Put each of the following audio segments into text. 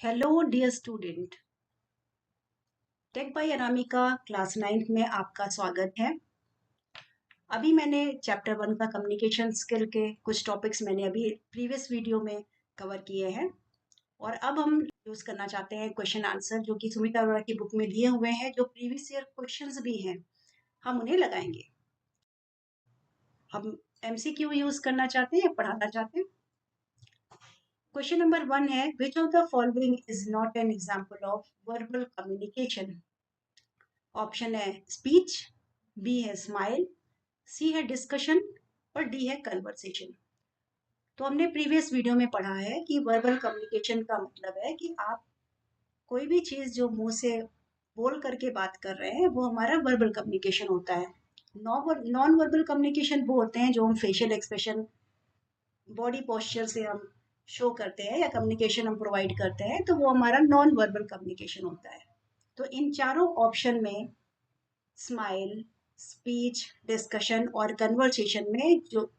Hello dear student. Tech by Anamika class 9 में आपका स्वागत है। अभी मैंने चैप्टर 1 का कम्युनिकेशन स्किल के कुछ टॉपिक्स मैंने अभी प्रीवियस वीडियो में कवर किए हैं और अब हम यूज करना चाहते हैं क्वेश्चन आंसर जो कि सुमिता अरोड़ा की बुक में दिए हुए हैं, जो प्रीवियस ईयर क्वेश्चंस भी हैं, हम उन्हें लगाएंगे। हम एमसीक्यू यूज करना चाहते हैं या पढ़ाना चाहते हैं। क्वेश्चन नंबर 1 है, which of the following is not an example of verbal communication. Option है स्पीच, बी है स्माइल, सी है डिस्कशन और डी है कन्वर्सेशन। तो हमने प्रीवियस वीडियो में पढ़ा है कि वर्बल कम्युनिकेशन का मतलब है कि आप कोई भी चीज जो मुंह से बोल करके बात कर रहे हैं वो हमारा वर्बल कम्युनिकेशन होता है। नॉन वर्बल कम्युनिकेशन वो होते हैं जो हम फेशियल एक्सप्रेशन, बॉडी पोस्चर से हम शो करते हैं या कम्युनिकेशन हम प्रोवाइड करते हैं, तो वो हमारा नॉन वर्बल कम्युनिकेशन होता है। तो इन चारों ऑप्शन में स्माइल, स्पीच, डिस्कशन और कन्वर्सेशन में जो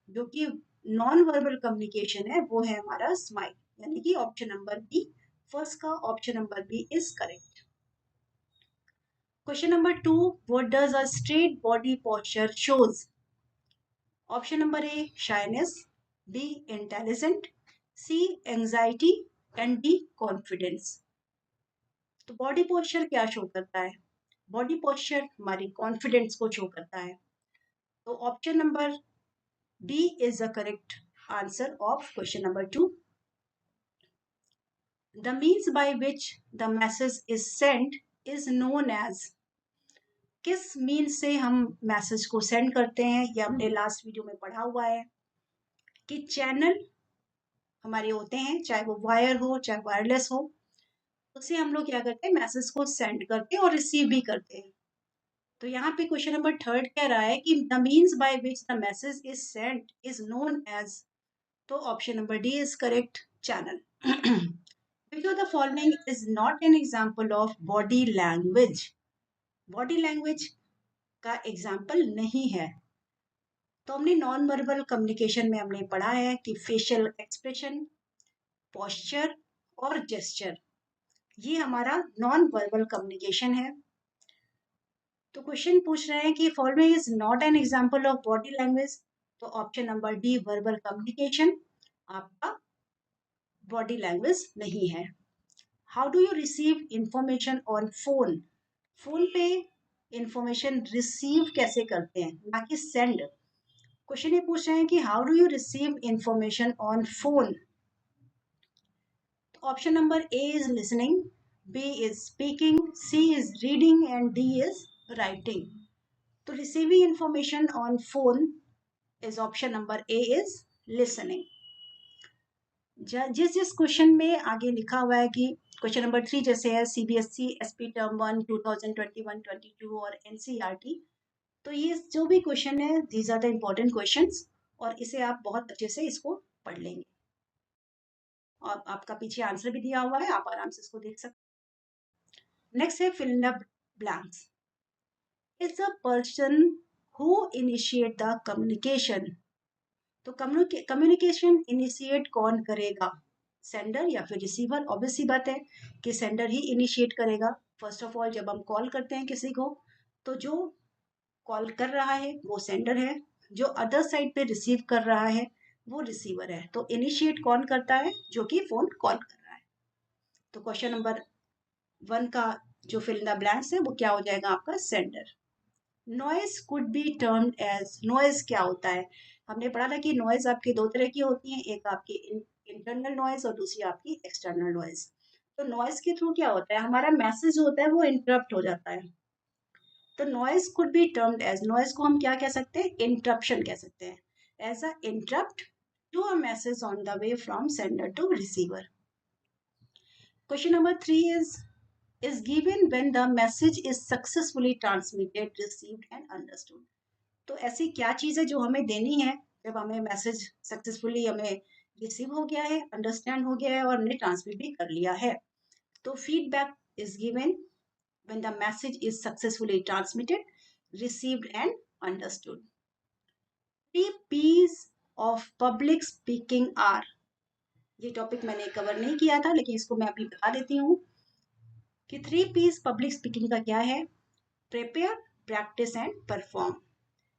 जो कि नॉन वर्बल कम्युनिकेशन है वो है हमारा स्माइल, यानी कि ऑप्शन नंबर बी, फर्स्ट का option number B is correct. Question number 2, what does a straight body posture shows. Option number A shyness, B intelligent, C anxiety and D confidence. तो body posture क्या show करता है? Body posture हमारी confidence को show करता है। तो option number D is the correct answer of question number 2. The means by which the message is sent is known as। किस मीन्स से हम मैसेज को सेंड करते हैं, ये हमने लास्ट वीडियो में पढ़ा हुआ है कि चैनल हमारे होते हैं, चाहे वो वायर हो चाहे वायरलेस हो, उससे हम लोग क्या करते हैं, मैसेज को सेंड करते हैं और रिसीव भी करते हैं। तो यहाँ पे क्वेश्चन नंबर 3 कह रहा है कि the means by which the message is sent is known as. तो option number D is correct, channel. Which of the following is not an example of body language? Body language का example नहीं है। तो हमने non verbal communication में हमने पढ़ा है कि फेशियल एक्सप्रेशन, पोस्चर और जेस्चर, ये हमारा नॉन वर्बल कम्युनिकेशन है। तो क्वेश्चन पूछ रहे हैं कि following is not an example of body language. तो option number D verbal communication आपका बॉडी लैंग्वेज नहीं है। How do you receive information on phone. Phone पे इंफॉर्मेशन रिसीव कैसे करते हैं, ना कि सेंड। क्वेश्चन ये पूछ रहे हैं कि how do you receive information on phone. Option number A is listening, B is speaking, C is reading and D is writing. तो receiving information on phone is option number A is listening. जिस जिस question में आगे लिखा हुआ है कि question number 3 जैसे है सीबीएसई एसपी टर्म 1 2021-22 और एनसीईआरटी, तो ये जो भी क्वेश्चन है these are the important questions और इसे आप बहुत अच्छे से इसको पढ़ लेंगे। और आपका पीछे आंसर भी दिया हुआ है, आप आराम से इसको देख सकते। नेक्स्ट है fill in the blanks. Is a person who initiate the communication. तो कम्युनिकेशन इनिशिएट कौन करेगा, सेंडर या फिर रिसीवर। ऑब्वियस सी बात है कि सेंडर ही इनिशिएट करेगा। फर्स्ट ऑफ ऑल जब हम कॉल करते हैं किसी को, तो जो कॉल कर रहा है वो सेंडर है, जो अदर साइड पे रिसीव कर रहा है वो रिसीवर है। तो इनिशिएट कौन करता है, जो कि फोन कॉल कर रहा है। तो क्वेश्चन नंबर 1 का जो फिल इन द ब्लैंक्स है वो क्या हो जाएगा आपका, sender. Noise could be termed as. Noise क्या होता है, हमने पढ़ा था कि नॉइज आपकी दो तरह की होती है, एक आपकी इंटरनल नॉइज और दूसरी आपकी एक्सटर्नल नॉइज। तो नॉइज के थ्रू क्या होता है, हमारा मैसेज जो होता है वो इंटरप्ट हो जाता है। तो noise could be termed as, noise को हम क्या कह सकते हैं, इंटरप्शन कह सकते हैं, as a interrupt to a message on the way from sender to receiver. Question number 3 is given when the message is successfully transmitted, received and understood। तो ऐसी क्या चीज है जो हमें देनी है जब हमें मैसेज सक्सेसफुली हमें रिसीव हो गया है, अंडरस्टैंड हो गया है और हमने ट्रांसमिट भी कर लिया है। तो feedback is given when the message is successfully transmitted, received and understood. 3 P's of public speaking are। ये टॉपिक मैंने कवर नहीं किया था, लेकिन इसको मैं अभी बता देती हूँ कि 3 P's पब्लिक स्पीकिंग का क्या है। Prepare, practice and perform.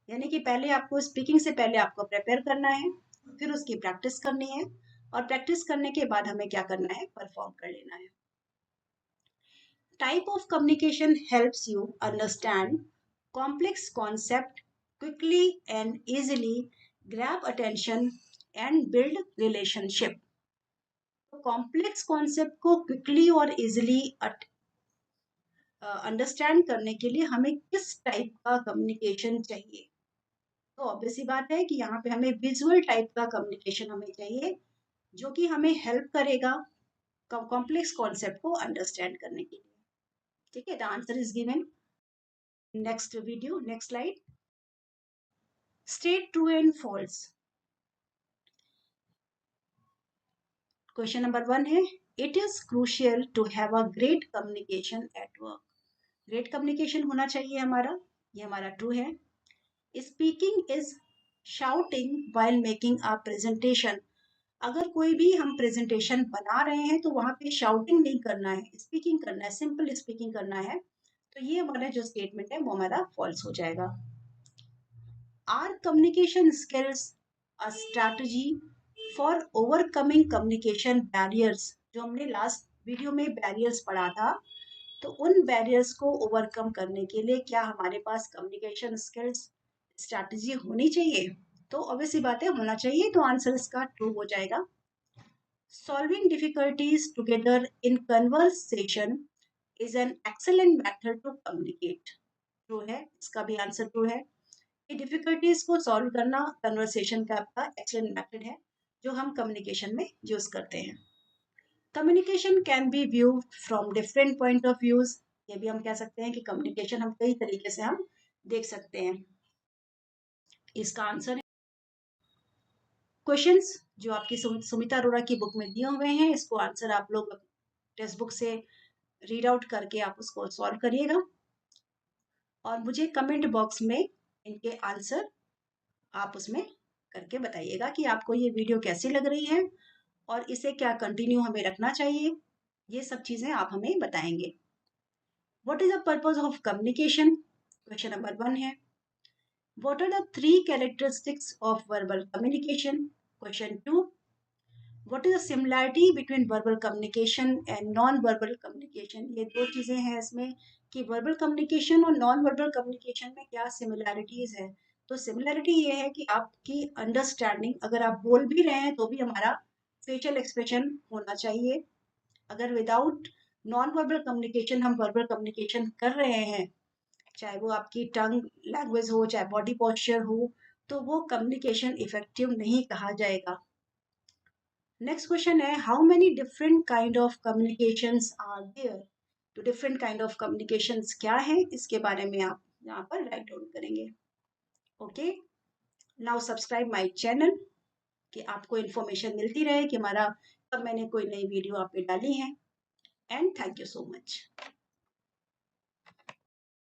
यानी कि पहले आपको स्पीकिंग से पहले आपको प्रिपेयर करना है, फिर उसकी प्रैक्टिस करनी है, और प्रैक्टिस करने के बाद हमें क्या करना है, परफॉर्म कर लेना है। Type of communication helps you understand complex concept quickly and easily, grab attention and build relationship। तो कॉम्प्लेक्स कॉन्सेप्ट को क्विकली और इजिली अंडरस्टैंड करने के लिए हमें किस टाइप का कम्युनिकेशन चाहिए। तो ऑब्वियस सी बात है कि यहाँ पे हमें विजुअल टाइप का कम्युनिकेशन हमें चाहिए, जो कि हमें हेल्प करेगा कॉम्प्लेक्स कॉन्सेप्ट को अंडरस्टैंड करने के लिए। ठीक है, the answer is given. Next video, next slide. State true and false. Question number 1 है, it is crucial to have a great communication at work. Great communication होना चाहिए हमारा, ये हमारा ट्रू है। Speaking is shouting while making a presentation. अगर कोई भी हम प्रेजेंटेशन बना रहे हैं तो वहां पे शाउटिंग नहीं करना है, स्पीकिंग करना है, सिंपल स्पीकिंग करना है। तो ये हमारा जो स्टेटमेंट है वो हमारा फॉल्स हो जाएगा। Are communication skills a strategy for overcoming communication barriers. जो हमने लास्ट वीडियो में बैरियर्स पढ़ा था, तो उन बैरियर्स को ओवरकम करने के लिए क्या हमारे पास कम्युनिकेशन स्किल्स स्ट्रैटेजी होनी चाहिए। तो ऑब्वियसली बात है, होना चाहिए। तो आंसर इसका ट्रू हो जाएगा। Solving difficulties together in conversation is an excellent method to communicate. True है, इसका भी आंसर ट्रू है। डिफिकल्टीज को सॉल्व करना कन्वर्सेशन का आपका एक्सेलेंट मेथड है, जो हम कम्युनिकेशन में यूज करते हैं। Communication can be view from different point of views. ये भी हम कह सकते हैं कि कम्युनिकेशन हम कई तरीके से हम देख सकते हैं। इसका आंसर है क्वेश्चंस जो आपकी सुमिता अरोड़ा की बुक में दिए हुए हैं, इसको आंसर आप लोग टेक्स्ट बुक से रीड आउट करके आप उसको सॉल्व करिएगा, और मुझे कमेंट बॉक्स में इनके आंसर आप उसमें करके बताइएगा कि आपको ये वीडियो कैसी लग रही है और इसे क्या कंटिन्यू हमें रखना चाहिए। ये सब चीजें आप हमें बताएंगे। What is the purpose of communication, question number 1 है। What are the 3 characteristics of verbal communication, question 2। What is the similarity between verbal communication and non verbal communication. ये दो चीजें हैं इसमें कि वर्बल कम्युनिकेशन और नॉन वर्बल कम्युनिकेशन में क्या सिमिलैरिटीज है। तो सिमिलैरिटी ये है कि आपकी अंडरस्टैंडिंग, अगर आप बोल भी रहे हैं तो भी हमारा फेशियल एक्सप्रेशन होना चाहिए। अगर विदाउट नॉन वर्बल कम्युनिकेशन हम वर्बल कम्युनिकेशन कर रहे हैं, चाहे वो आपकी टंग लैंग्वेज हो, चाहे बॉडी पोस्चर हो, तो वो कम्युनिकेशन इफेक्टिव नहीं कहा जाएगा। नेक्स्ट क्वेश्चन है, how many different kind of communications are there. तो डिफरेंट काइंड ऑफ कम्युनिकेशंस क्या है, इसके बारे में आप यहाँ पर राइट डाउन करेंगे। Okay, now subscribe my channel कि आपको इन्फॉर्मेशन मिलती रहे कि हमारा कब मैंने कोई नई वीडियो आप पे डाली है। And thank you so much.